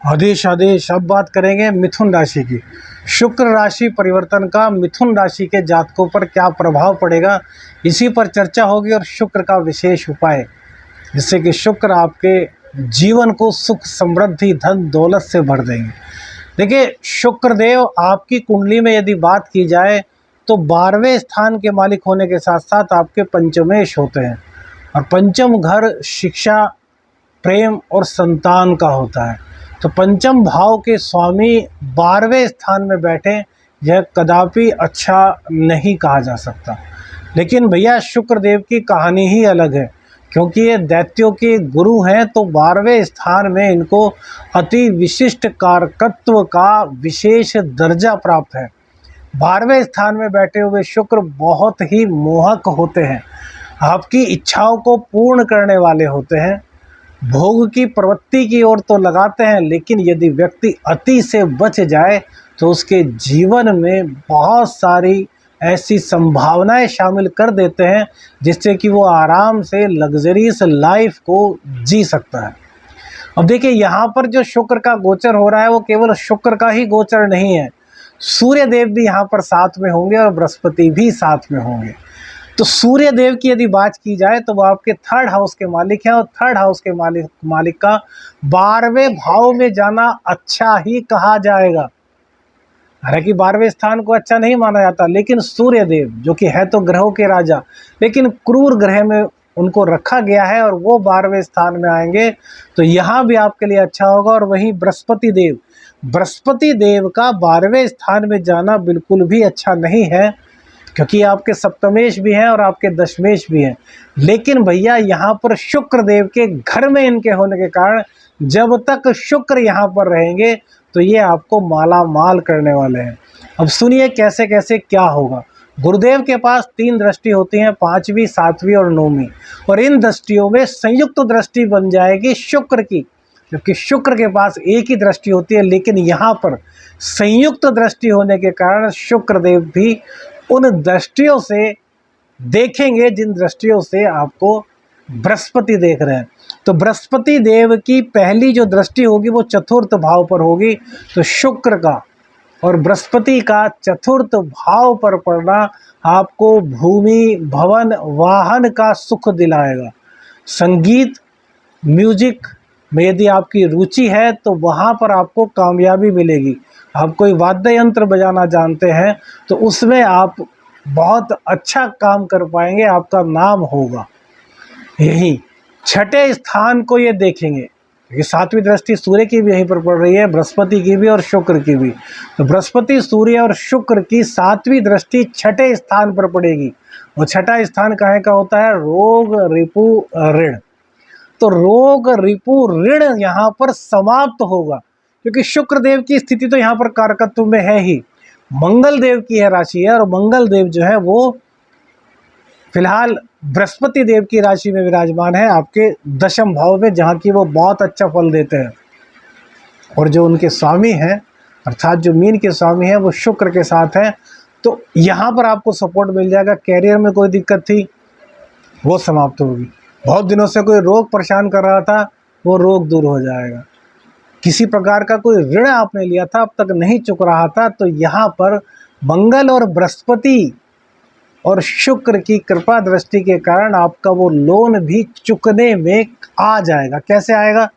आदेश आदेश। अब बात करेंगे मिथुन राशि की। शुक्र राशि परिवर्तन का मिथुन राशि के जातकों पर क्या प्रभाव पड़ेगा, इसी पर चर्चा होगी और शुक्र का विशेष उपाय, जिससे कि शुक्र आपके जीवन को सुख समृद्धि धन दौलत से भर देंगे। देखिए, शुक्रदेव आपकी कुंडली में यदि बात की जाए तो 12वें स्थान के मालिक होने के साथ साथ आपके पंचमेश होते हैं, और पंचम घर शिक्षा, प्रेम और संतान का होता है। तो पंचम भाव के स्वामी 12वें स्थान में बैठे, यह कदापि अच्छा नहीं कहा जा सकता। लेकिन भैया, शुक्रदेव की कहानी ही अलग है, क्योंकि ये दैत्यों के गुरु हैं, तो 12वें स्थान में इनको अति विशिष्ट कारकत्व का विशेष दर्जा प्राप्त है। 12वें स्थान में बैठे हुए शुक्र बहुत ही मोहक होते हैं, आपकी इच्छाओं को पूर्ण करने वाले होते हैं, भोग की प्रवृत्ति की ओर तो लगाते हैं, लेकिन यदि व्यक्ति अति से बच जाए तो उसके जीवन में बहुत सारी ऐसी संभावनाएं शामिल कर देते हैं, जिससे कि वो आराम से लग्जरियस लाइफ को जी सकता है। अब देखिए, यहाँ पर जो शुक्र का गोचर हो रहा है वो केवल शुक्र का ही गोचर नहीं है, सूर्य देव भी यहाँ पर साथ में होंगे और बृहस्पति भी साथ में होंगे। तो सूर्य देव की यदि बात की जाए तो वो आपके 3rd हाउस के मालिक हैं, और 3rd हाउस के मालिक का 12वें भाव में जाना अच्छा ही कहा जाएगा। हालांकि 12वें स्थान को अच्छा नहीं माना जाता, लेकिन सूर्य देव जो कि है तो ग्रहों के राजा, लेकिन क्रूर ग्रह में उनको रखा गया है और वो 12वें स्थान में आएंगे, तो यहाँ भी आपके लिए अच्छा होगा। और वहीं बृहस्पति देव का 12वें स्थान में जाना बिल्कुल भी अच्छा नहीं है, क्योंकि आपके सप्तमेश भी हैं और आपके दशमेश भी हैं। लेकिन भैया, यहाँ पर शुक्र देव के घर में इनके होने के कारण जब तक शुक्र यहाँ पर रहेंगे तो ये आपको माला माल करने वाले हैं। अब सुनिए कैसे कैसे क्या होगा। गुरुदेव के पास 3 दृष्टि होती हैं, 5वीं 7वीं और 9वीं, और इन दृष्टियों में संयुक्त दृष्टि बन जाएगी शुक्र की, जबकि शुक्र के पास एक ही दृष्टि होती है। लेकिन यहाँ पर संयुक्त दृष्टि होने के कारण शुक्र देव भी उन दृष्टियों से देखेंगे जिन दृष्टियों से आपको बृहस्पति देख रहे हैं। तो बृहस्पति देव की पहली जो दृष्टि होगी वो 4th भाव पर होगी, तो शुक्र का और बृहस्पति का 4th भाव पर पड़ना आपको भूमि भवन वाहन का सुख दिलाएगा। संगीत म्यूजिक में यदि आपकी रुचि है तो वहाँ पर आपको कामयाबी मिलेगी। आप कोई वाद्य यंत्र बजाना जानते हैं तो उसमें आप बहुत अच्छा काम कर पाएंगे, आपका नाम होगा। यही 6ठे स्थान को ये देखेंगे, क्योंकि 7वीं दृष्टि सूर्य की भी यहीं पर पड़ रही है, बृहस्पति की भी और शुक्र की भी। तो बृहस्पति सूर्य और शुक्र की 7वीं दृष्टि 6ठे स्थान पर पड़ेगी। और 6ठा स्थान काहे का होता है? रोग रिपु ऋण। तो रोग रिपु ऋण यहाँ पर समाप्त होगा, क्योंकि शुक्र देव की स्थिति तो यहाँ पर कारकत्व में है ही, मंगल देव की है राशि है, और मंगल देव जो है वो फिलहाल बृहस्पति देव की राशि में विराजमान है, आपके 10म भाव में, जहाँ की वो बहुत अच्छा फल देते हैं। और जो उनके स्वामी हैं, अर्थात जो मीन के स्वामी हैं, वो शुक्र के साथ हैं। तो यहाँ पर आपको सपोर्ट मिल जाएगा। कैरियर में कोई दिक्कत थी वो समाप्त होगी, बहुत दिनों से कोई रोग परेशान कर रहा था वो रोग दूर हो जाएगा, किसी प्रकार का कोई ऋण आपने लिया था अब तक नहीं चुक रहा था, तो यहाँ पर मंगल और बृहस्पति और शुक्र की कृपा दृष्टि के कारण आपका वो लोन भी चुकने में आ जाएगा। कैसे आएगा?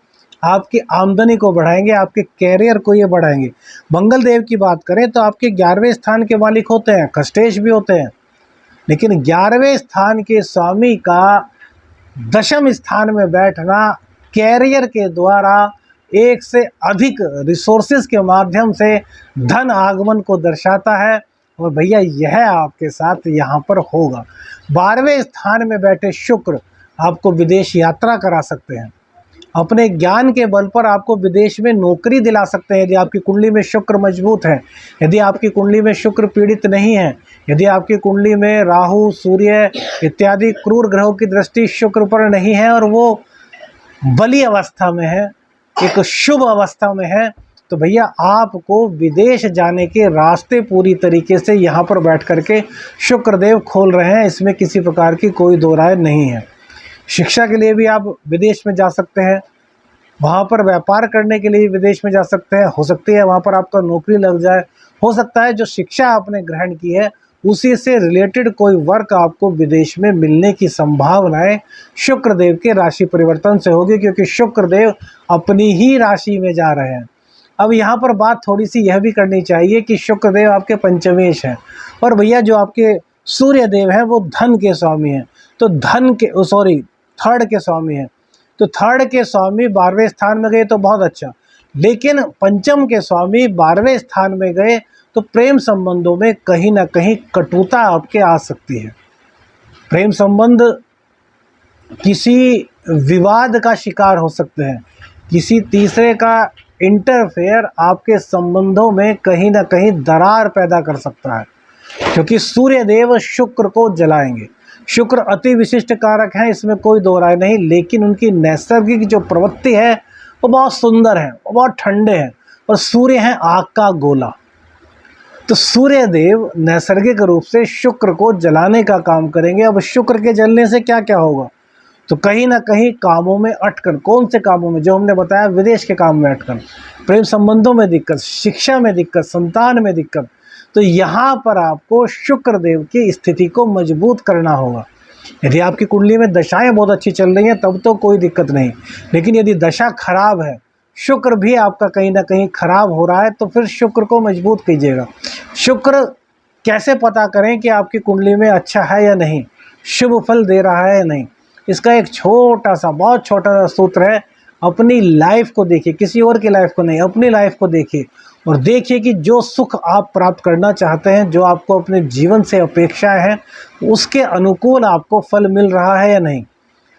आपकी आमदनी को बढ़ाएंगे, आपके कैरियर को ये बढ़ाएंगे। मंगल देव की बात करें तो आपके 11वें स्थान के मालिक होते हैं, कष्टेश भी होते हैं, लेकिन 11वें स्थान के स्वामी का 10म स्थान में बैठना कैरियर के द्वारा एक से अधिक रिसोर्सेज के माध्यम से धन आगमन को दर्शाता है। और भैया, यह आपके साथ यहाँ पर होगा। 12वें स्थान में बैठे शुक्र आपको विदेश यात्रा करा सकते हैं, अपने ज्ञान के बल पर आपको विदेश में नौकरी दिला सकते हैं, यदि आपकी कुंडली में शुक्र मजबूत है। यदि आपकी कुंडली में शुक्र पीड़ित नहीं है, यदि आपकी कुंडली में राहु सूर्य इत्यादि क्रूर ग्रहों की दृष्टि शुक्र पर नहीं है और वो बली अवस्था में है, एक शुभ अवस्था में है, तो भैया आपको विदेश जाने के रास्ते पूरी तरीके से यहाँ पर बैठ करके शुक्रदेव खोल रहे हैं, इसमें किसी प्रकार की कोई दो राय नहीं है। शिक्षा के लिए भी आप विदेश में जा सकते हैं, वहाँ पर व्यापार करने के लिए विदेश में जा सकते हैं, हो सकती है वहाँ पर आपका नौकरी लग जाए, हो सकता है जो शिक्षा आपने ग्रहण की है उसी से रिलेटेड कोई वर्क आपको विदेश में मिलने की संभावनाएं शुक्रदेव के राशि परिवर्तन से होगी, क्योंकि शुक्रदेव अपनी ही राशि में जा रहे हैं। अब यहाँ पर बात थोड़ी सी यह भी करनी चाहिए कि शुक्रदेव आपके पंचमेश हैं, और भैया जो आपके सूर्य देव हैं वो धन के स्वामी हैं, तो धन के थर्ड के स्वामी हैं, तो थर्ड के स्वामी 12वें स्थान में गए तो बहुत अच्छा, लेकिन पंचम के स्वामी 12वें स्थान में गए तो प्रेम संबंधों में कहीं ना कहीं कटुता आपके आ सकती है। प्रेम संबंध किसी विवाद का शिकार हो सकते हैं, किसी तीसरे का इंटरफेयर आपके संबंधों में कहीं ना कहीं दरार पैदा कर सकता है, क्योंकि सूर्य देव शुक्र को जलाएंगे। शुक्र अति विशिष्ट कारक हैं, इसमें कोई दो राय नहीं, लेकिन उनकी नैसर्गिक जो प्रवृत्ति है वो बहुत सुंदर है, वो बहुत ठंडे हैं, और सूर्य हैं आग का गोला। तो सूर्य देव नैसर्गिक रूप से शुक्र को जलाने का काम करेंगे। अब शुक्र के जलने से क्या क्या होगा, तो कहीं ना कहीं कामों में अटकन, कौन से कामों में, जो हमने बताया विदेश के काम में अटकन, प्रेम संबंधों में दिक्कत, शिक्षा में दिक्कत, संतान में दिक्कत, तो यहाँ पर आपको शुक्र देव की स्थिति को मजबूत करना होगा। यदि आपकी कुंडली में दशाएं बहुत अच्छी चल रही हैं तब तो कोई दिक्कत नहीं, लेकिन यदि दशा खराब है, शुक्र भी आपका कहीं ना कहीं खराब हो रहा है, तो फिर शुक्र को मजबूत कीजिएगा। शुक्र कैसे पता करें कि आपकी कुंडली में अच्छा है या नहीं, शुभ फल दे रहा है या नहीं, इसका एक छोटा सा, बहुत छोटा सा सूत्र है। अपनी लाइफ को देखिए, किसी और की लाइफ को नहीं, अपनी लाइफ को देखिए और देखिए कि जो सुख आप प्राप्त करना चाहते हैं, जो आपको अपने जीवन से अपेक्षा है, उसके अनुकूल आपको फल मिल रहा है या नहीं।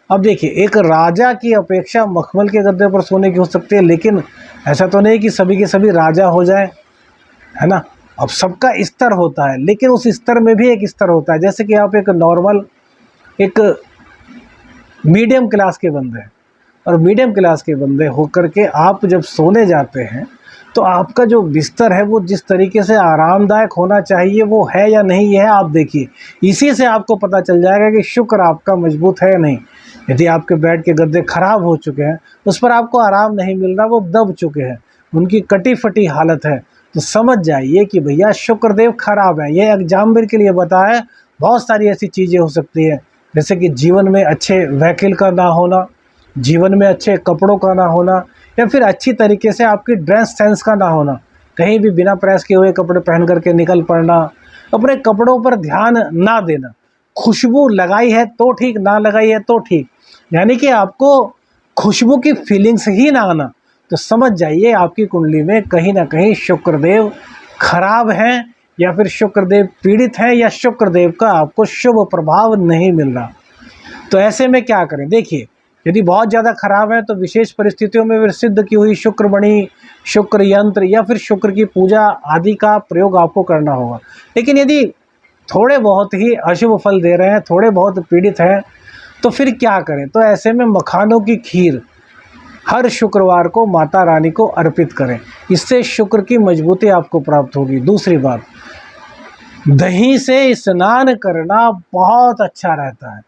अब देखिए, एक राजा की अपेक्षा मखमल के गद्दे पर सोने की हो सकती है, लेकिन ऐसा तो नहीं कि सभी के सभी राजा हो जाए, है ना। अब सबका स्तर होता है, लेकिन उस स्तर में भी एक स्तर होता है। जैसे कि आप एक नॉर्मल, एक मीडियम क्लास के बंदे हैं, और मीडियम क्लास के बंदे होकर के आप जब सोने जाते हैं तो आपका जो बिस्तर है वो जिस तरीके से आरामदायक होना चाहिए वो है या नहीं है, आप देखिए। इसी से आपको पता चल जाएगा कि शुक्र आपका मजबूत है या नहीं। यदि आपके बेड के गद्दे खराब हो चुके हैं, उस पर आपको आराम नहीं मिल रहा, वो दब चुके हैं, उनकी कटी फटी हालत है, तो समझ जाइए कि भैया शुक्रदेव खराब है। ये एग्जाम्पल के लिए बताया, बहुत सारी ऐसी चीज़ें हो सकती है, जैसे कि जीवन में अच्छे व्हीकल का ना होना, जीवन में अच्छे कपड़ों का ना होना, या फिर अच्छी तरीके से आपकी ड्रेस सेंस का ना होना, कहीं भी बिना प्रेस किए हुए कपड़े पहन करके निकल पड़ना, अपने कपड़ों पर ध्यान ना देना, खुशबू लगाई है तो ठीक, ना लगाई है तो ठीक, यानी कि आपको खुशबू की फीलिंग्स ही ना आना, तो समझ जाइए आपकी कुंडली में कहीं ना कहीं शुक्रदेव खराब हैं, या फिर शुक्रदेव पीड़ित हैं, या शुक्रदेव का आपको शुभ प्रभाव नहीं मिल रहा। तो ऐसे में क्या करें, देखिए, यदि बहुत ज़्यादा खराब है तो विशेष परिस्थितियों में फिर सिद्ध की हुई शुक्रमणि, शुक्र यंत्र या फिर शुक्र की पूजा आदि का प्रयोग आपको करना होगा। लेकिन यदि थोड़े बहुत ही अशुभ फल दे रहे हैं, थोड़े बहुत पीड़ित हैं, तो फिर क्या करें, तो ऐसे में मखानों की खीर हर शुक्रवार को माता रानी को अर्पित करें, इससे शुक्र की मजबूती आपको प्राप्त होगी। दूसरी बात, दही से स्नान करना बहुत अच्छा रहता है।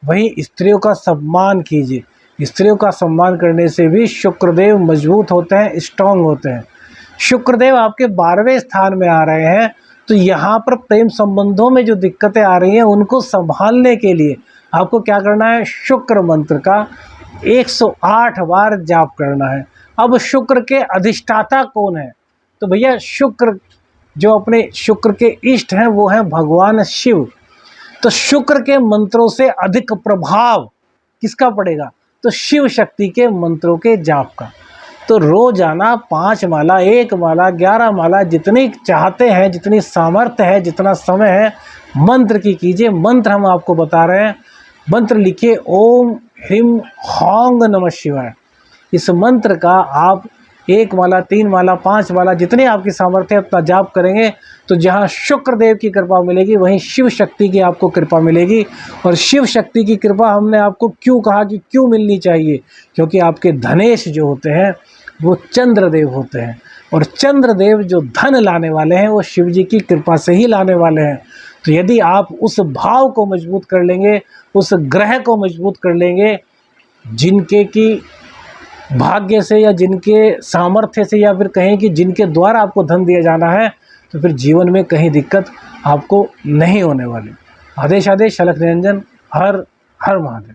वहीं स्त्रियों का सम्मान कीजिए, स्त्रियों का सम्मान करने से भी शुक्रदेव मजबूत होते हैं, स्ट्रांग होते हैं। शुक्रदेव आपके 12वें स्थान में आ रहे हैं, तो यहाँ पर प्रेम संबंधों में जो दिक्कतें आ रही हैं उनको संभालने के लिए आपको क्या करना है, शुक्र मंत्र का 108 बार जाप करना है। अब शुक्र के अधिष्ठाता कौन है, तो भैया शुक्र जो अपने शुक्र के इष्ट हैं वो हैं भगवान शिव। तो शुक्र के मंत्रों से अधिक प्रभाव किसका पड़ेगा, तो शिव शक्ति के मंत्रों के जाप का। तो रोजाना 5 माला, 1 माला, 11 माला, जितनी चाहते हैं, जितनी सामर्थ्य है, जितना समय है, मंत्र की कीजिए। मंत्र हम आपको बता रहे हैं, मंत्र लिखिए, ओम ह्रीम हौंग नमः शिवाय। इस मंत्र का आप 1 माला, 3 माला, 5 माला, जितनी आपकी सामर्थ्य है उतना जाप करेंगे, तो जहाँ शुक्रदेव की कृपा मिलेगी वहीं शिव शक्ति की आपको कृपा मिलेगी। और शिव शक्ति की कृपा हमने आपको क्यों कहा कि क्यों मिलनी चाहिए, क्योंकि आपके धनेश जो होते हैं वो चंद्रदेव होते हैं, और चंद्रदेव जो धन लाने वाले हैं वो शिव जी की कृपा से ही लाने वाले हैं। तो यदि आप उस भाव को मजबूत कर लेंगे, उस ग्रह को मजबूत कर लेंगे, जिनके की भाग्य से या जिनके सामर्थ्य से या फिर कहें कि जिनके द्वारा आपको धन दिया जाना है, तो फिर जीवन में कहीं दिक्कत आपको नहीं होने वाली। आदेश आदेश, अलख निरंजन, हर हर महादेव।